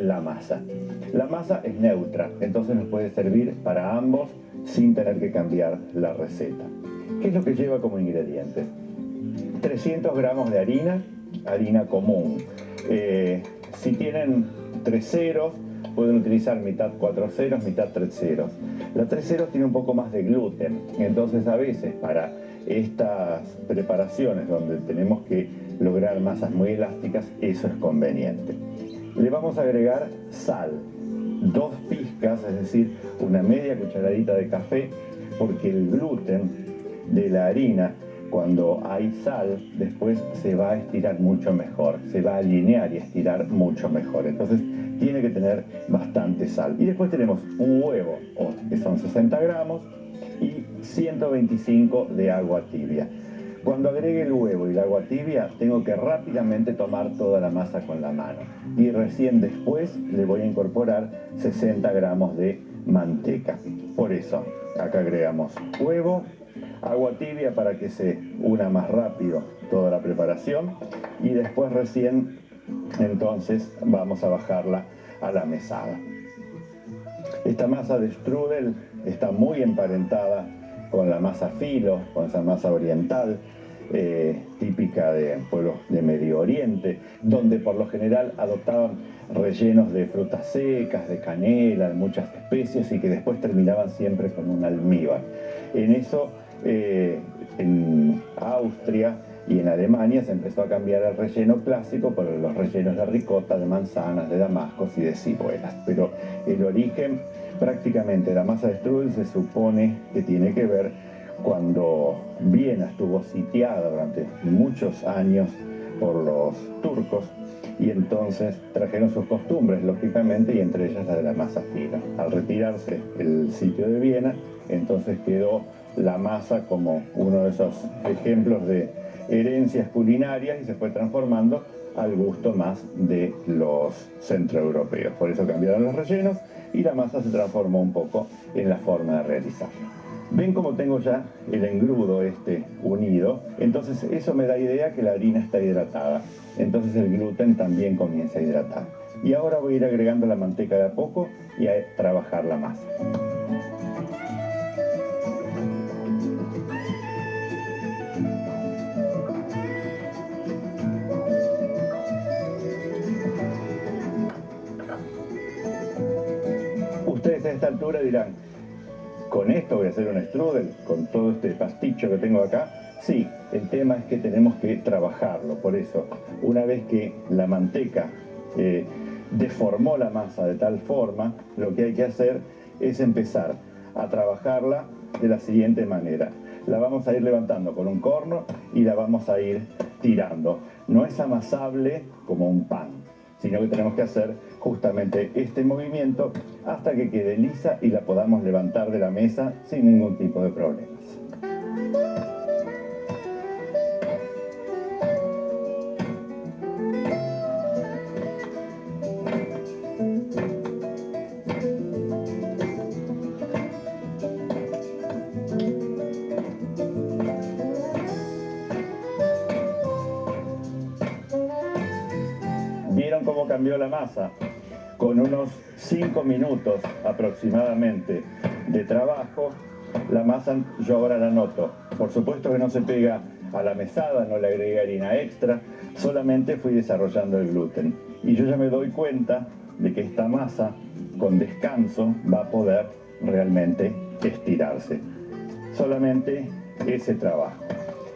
la masa. La masa es neutra, entonces nos puede servir para ambos sin tener que cambiar la receta. ¿Qué es lo que lleva como ingredientes? 300 gramos de harina, harina común. Si tienen 3 ceros, pueden utilizar mitad 4 ceros, mitad 3 ceros. La 3 ceros tiene un poco más de gluten, entonces a veces para estas preparaciones donde tenemos que lograr masas muy elásticas, eso es conveniente. Le vamos a agregar sal, 2 pizcas, es decir, una media cucharadita de café, porque el gluten de la harina, cuando hay sal, después se va a estirar mucho mejor, se va a alinear y estirar mucho mejor. Entonces tiene que tener bastante sal. Y después tenemos un huevo, que son 60 gramos, y 125 de agua tibia. Cuando agregue el huevo y el agua tibia, tengo que rápidamente tomar toda la masa con la mano. Y recién después le voy a incorporar 60 gramos de manteca. Por eso, acá agregamos huevo, agua tibia para que se una más rápido toda la preparación. Y después recién, entonces, vamos a bajarla a la mesada. Esta masa de strudel está muy emparentada con la masa filo, con esa masa oriental, típica de pueblos de Medio Oriente, donde por lo general adoptaban rellenos de frutas secas, de canela, de muchas especies y que después terminaban siempre con un almíbar. En eso, en Austria y en Alemania se empezó a cambiar el relleno clásico por los rellenos de ricota, de manzanas, de damascos y de ciruelas. Pero el origen prácticamente de la masa de strudel se supone que tiene que ver cuando Viena estuvo sitiada durante muchos años por los turcos y entonces trajeron sus costumbres, lógicamente, y entre ellas la de la masa fina. Al retirarse el sitio de Viena, entonces quedó la masa como uno de esos ejemplos de herencias culinarias y se fue transformando al gusto más de los centroeuropeos. Por eso cambiaron los rellenos y la masa se transformó un poco en la forma de realizarla. Ven cómo tengo ya el engrudo unido, entonces eso me da idea que la harina está hidratada, entonces el gluten también comienza a hidratar. Y ahora voy a ir agregando la manteca de a poco y a trabajar la masa. Ustedes a esta altura dirán, ¿con esto voy a hacer un strudel? ¿Con todo este pasticho que tengo acá? Sí, el tema es que tenemos que trabajarlo. Por eso, una vez que la manteca deformó la masa de tal forma, lo que hay que hacer es empezar a trabajarla de la siguiente manera. La vamos a ir levantando con un corno y la vamos a ir tirando. No es amasable como un pan, sino que tenemos que hacer justamente este movimiento hasta que quede lisa y la podamos levantar de la mesa sin ningún tipo de problemas. ¿Vieron cómo cambió la masa? Con unos 5 minutos aproximadamente de trabajo, la masa yo ahora la noto. Por supuesto que no se pega a la mesada, no le agregué harina extra, solamente fui desarrollando el gluten. Y yo ya me doy cuenta de que esta masa, con descanso, va a poder realmente estirarse. Solamente ese trabajo.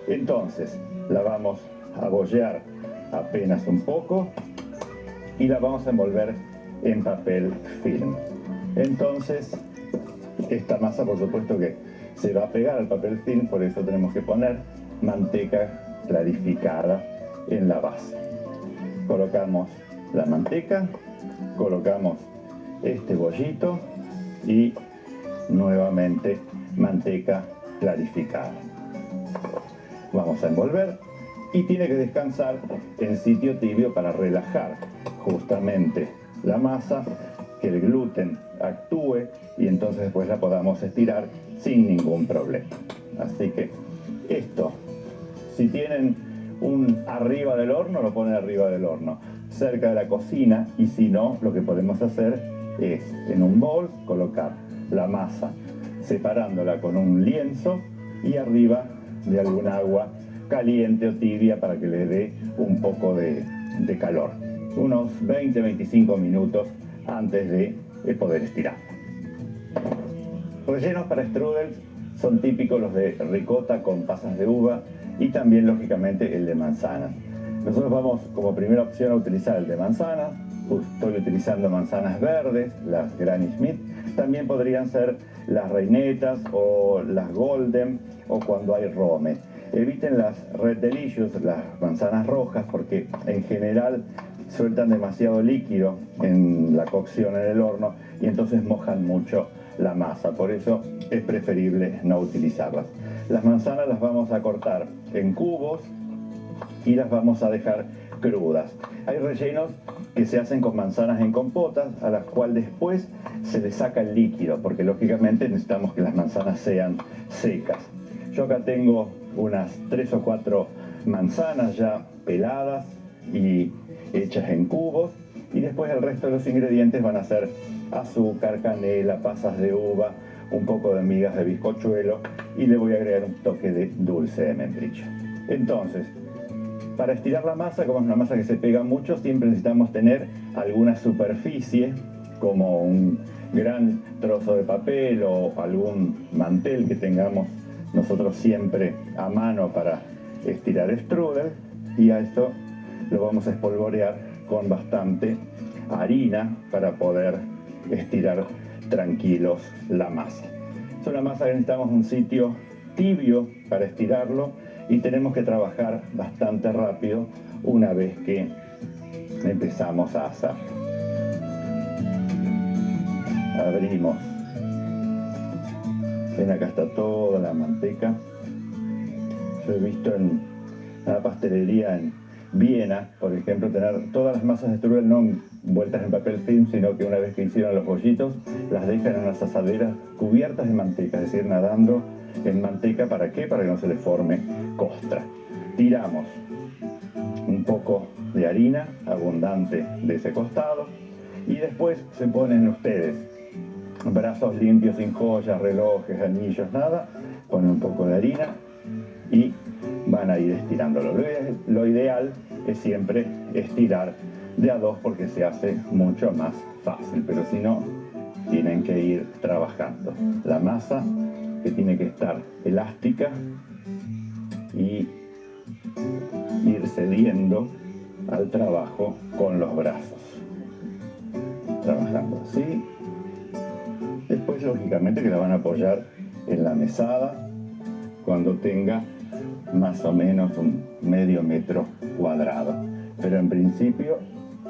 Entonces, la vamos a bollear apenas un poco y la vamos a envolver en papel film. Entonces, esta masa por supuesto que se va a pegar al papel film, por eso tenemos que poner manteca clarificada en la base. Colocamos la manteca, colocamos este bollito y nuevamente manteca clarificada. Vamos a envolver y tiene que descansar en sitio tibio para relajar justamente la masa, que el gluten actúe y entonces después la podamos estirar sin ningún problema. Así que esto, si tienen un arriba del horno, lo ponen arriba del horno. cerca de la cocina, y si no, lo que podemos hacer es en un bol colocar la masa separándola con un lienzo y arriba de algún agua caliente o tibia para que le dé un poco de calor. Unos 20-25 minutos antes de poder estirar. Rellenos para strudels son típicos los de ricota con pasas de uva y también lógicamente el de manzana. Nosotros vamos como primera opción a utilizar el de manzana. Estoy utilizando manzanas verdes, las Granny Smith. También podrían ser las reinetas o las golden o cuando hay rome. Eviten las Red Delicious, las manzanas rojas, porque en general sueltan demasiado líquido en la cocción en el horno y entonces mojan mucho la masa. Por eso es preferible no utilizarlas. Las manzanas las vamos a cortar en cubos y las vamos a dejar crudas. Hay rellenos que se hacen con manzanas en compotas, a las cuales después se le saca el líquido, porque lógicamente necesitamos que las manzanas sean secas. Yo acá tengo unas 3 o 4 manzanas ya peladas y hechas en cubos, y después el resto de los ingredientes van a ser azúcar, canela, pasas de uva, un poco de migas de bizcochuelo, y le voy a agregar un toque de dulce de membrillo. Entonces, para estirar la masa, como es una masa que se pega mucho, siempre necesitamos tener alguna superficie, como un gran trozo de papel o algún mantel que tengamos nosotros siempre a mano para estirar strudel, y a esto lo vamos a espolvorear con bastante harina para poder estirar tranquilos la masa. Es una masa que necesitamos un sitio tibio para estirarlo y tenemos que trabajar bastante rápido una vez que empezamos a asar. Abrimos. Ven, acá está toda la manteca. Yo he visto en una pastelería en Viena, por ejemplo, tener todas las masas de strudel no envueltas en papel film, sino que una vez que hicieron los bollitos, las dejan en unas asaderas cubiertas de manteca, es decir, nadando en manteca. ¿Para qué? Para que no se le forme costra. Tiramos un poco de harina abundante de ese costado y después se ponen ustedes brazos limpios, sin joyas, relojes, anillos, nada. Ponen un poco de harina y van a ir estirándolo. Lo ideal es siempre estirar de a dos porque se hace mucho más fácil, pero si no, tienen que ir trabajando. La masa que tiene que estar elástica y ir cediendo al trabajo con los brazos. Trabajando así. Después, lógicamente, que la van a apoyar en la mesada cuando tenga más o menos un medio metro cuadrado. Pero en principio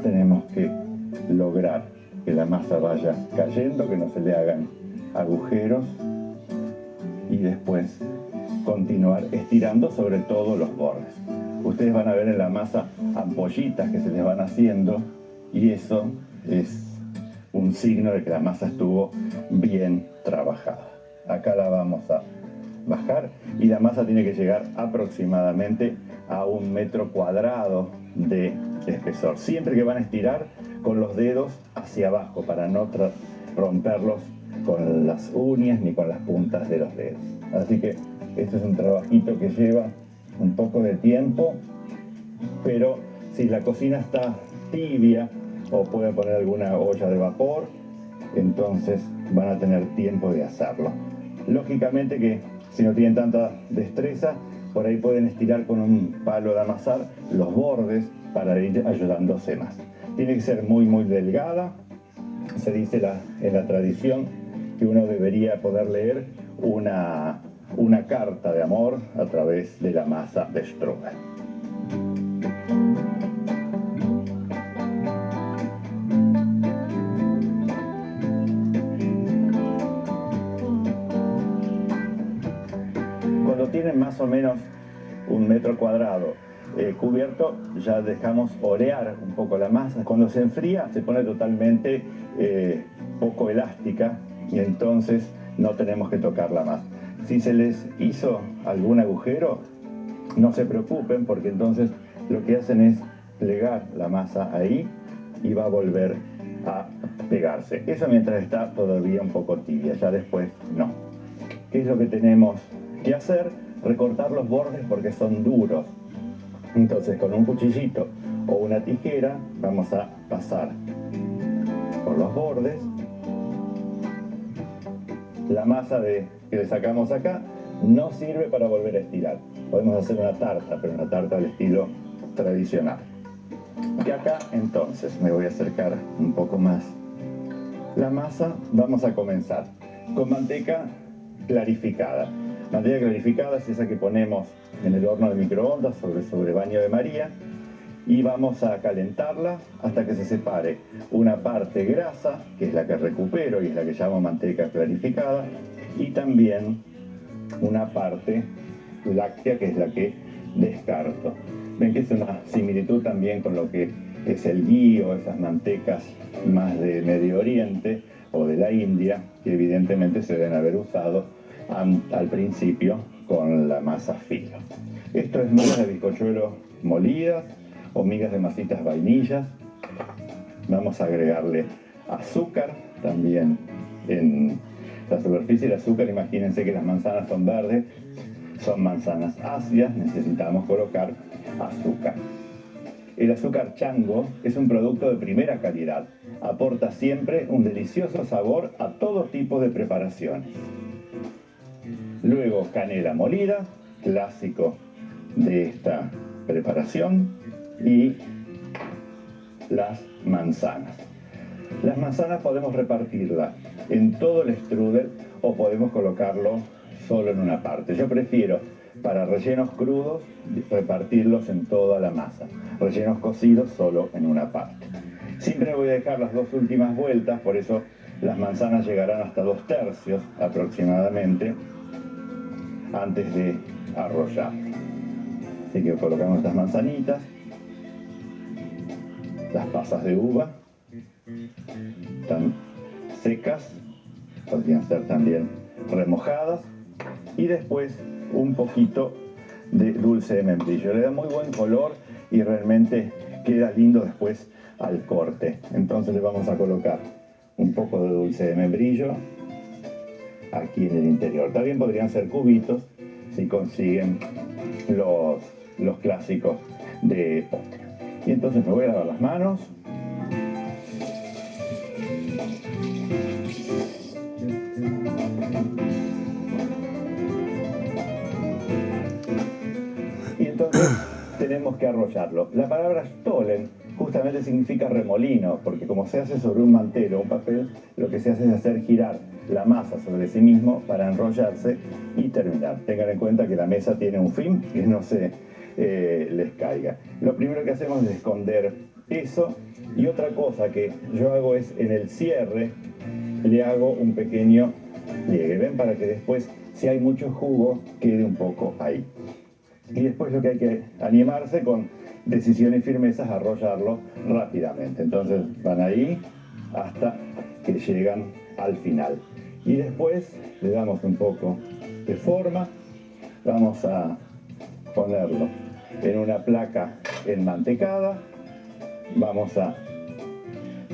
tenemos que lograr que la masa vaya cayendo, que no se le hagan agujeros, y después continuar estirando sobre todo los bordes. Ustedes van a ver en la masa ampollitas que se les van haciendo, y eso es un signo de que la masa estuvo bien trabajada. Acá la vamos a bajar y la masa tiene que llegar aproximadamente a 1 metro cuadrado de espesor. Siempre que van a estirar con los dedos hacia abajo para no romperlos con las uñas ni con las puntas de los dedos. Así que este es un trabajito que lleva un poco de tiempo, pero si la cocina está tibia o pueden poner alguna olla de vapor, entonces van a tener tiempo de hacerlo. Lógicamente que si no tienen tanta destreza, por ahí pueden estirar con un palo de amasar los bordes para ir ayudándose más. Tiene que ser muy delgada. Se dice en la tradición que uno debería poder leer una carta de amor a través de la masa de strudel. Cuando tienen más o menos 1 metro cuadrado cubierto, ya dejamos orear un poco la masa. Cuando se enfría se pone totalmente poco elástica y entonces no tenemos que tocarla más. Si se les hizo algún agujero, no se preocupen, porque entonces lo que hacen es desplegar la masa ahí y va a volver a pegarse. Eso mientras está todavía un poco tibia, ya después no. ¿Qué es lo que tenemos que hacer? Recortar los bordes porque son duros. Entonces con un cuchillito o una tijera vamos a pasar por los bordes. La masa que le sacamos acá no sirve para volver a estirar. Podemos hacer una tarta, pero una tarta al estilo tradicional. Y acá entonces me voy a acercar un poco más la masa. Vamos a comenzar con manteca clarificada. Manteca clarificada es esa que ponemos en el horno de microondas sobre baño de María, y vamos a calentarla hasta que se separe una parte grasa, que es la que recupero y es la que llamo manteca clarificada, y también una parte láctea, que es la que descarto. Ven que es una similitud también con lo que es el ghee o esas mantecas más de Medio Oriente o de la India, que evidentemente se deben haber usado al principio con la masa filo. Esto es migas de bizcochuelo molidas o migas de masitas vainillas. Vamos a agregarle azúcar también. En la superficie del azúcar, imagínense que las manzanas son verdes, son manzanas ácidas, necesitamos colocar azúcar. El azúcar chango es un producto de primera calidad, aporta siempre un delicioso sabor a todo tipo de preparaciones. Luego canela molida, clásico de esta preparación, y las manzanas. Las manzanas podemos repartirlas en todo el strudel o podemos colocarlo solo en una parte. Yo prefiero, para rellenos crudos, repartirlos en toda la masa. Rellenos cocidos solo en una parte. Siempre voy a dejar las dos últimas vueltas, por eso las manzanas llegarán hasta 2/3 aproximadamente antes de arrollar. Así que colocamos estas manzanitas, las pasas de uva, están secas, podrían ser también remojadas, y después un poquito de dulce de membrillo. Le da muy buen color y realmente queda lindo después al corte. Entonces le vamos a colocar un poco de dulce de membrillo aquí en el interior. También podrían ser cubitos si consiguen los clásicos de postre. Y entonces me voy a lavar las manos. Y entonces tenemos que arrollarlo. La palabra stollen justamente significa remolino, porque como se hace sobre un mantel o un papel, lo que se hace es hacer girar la masa sobre sí mismo para enrollarse y terminar. Tengan en cuenta que la mesa tiene un fin, que no se les caiga. Lo primero que hacemos es esconder eso, y otra cosa que yo hago es en el cierre le hago un pequeño pliegue, ven, para que después, si hay mucho jugo, quede un poco ahí. Y después lo que hay que animarse con decisión y firmeza es arrollarlo rápidamente. Entonces van ahí hasta que llegan al final. Y después le damos un poco de forma. Vamos a ponerlo en una placa enmantecada. Vamos a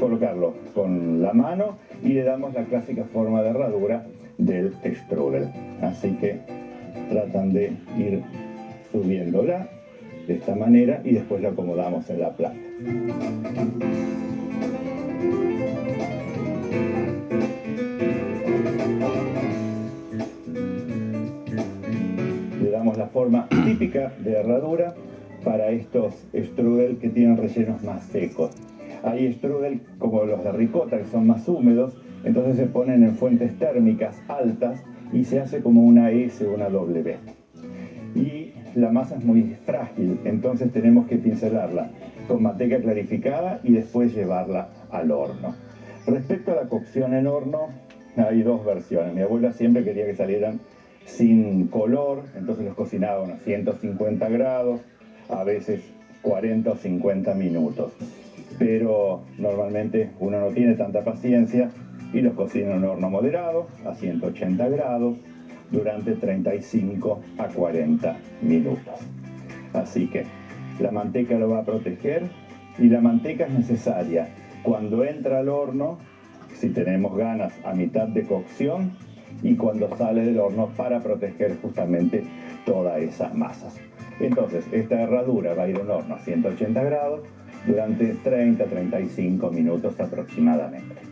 colocarlo con la mano y le damos la clásica forma de herradura del strudel. Así que tratan de ir subiéndola de esta manera y después la acomodamos en la placa. Le damos la forma típica de herradura para estos strudel que tienen rellenos más secos. Hay strudel como los de ricota que son más húmedos, entonces se ponen en fuentes térmicas altas y se hace como una S o una W. Y la masa es muy frágil, entonces tenemos que pincelarla con manteca clarificada y después llevarla al horno. Respecto a la cocción en horno, hay dos versiones. Mi abuela siempre quería que salieran sin color, entonces los cocinaba a unos 150 grados, a veces 40 o 50 minutos. Pero normalmente uno no tiene tanta paciencia y los cocina en un horno moderado, a 180 grados, durante 35 a 40 minutos. Así que La manteca lo va a proteger y la manteca es necesaria cuando entra al horno, si tenemos ganas, a mitad de cocción, y cuando sale del horno para proteger justamente toda esa masa. Entonces, esta herradura va a ir al horno a 180 grados durante 30-35 minutos aproximadamente.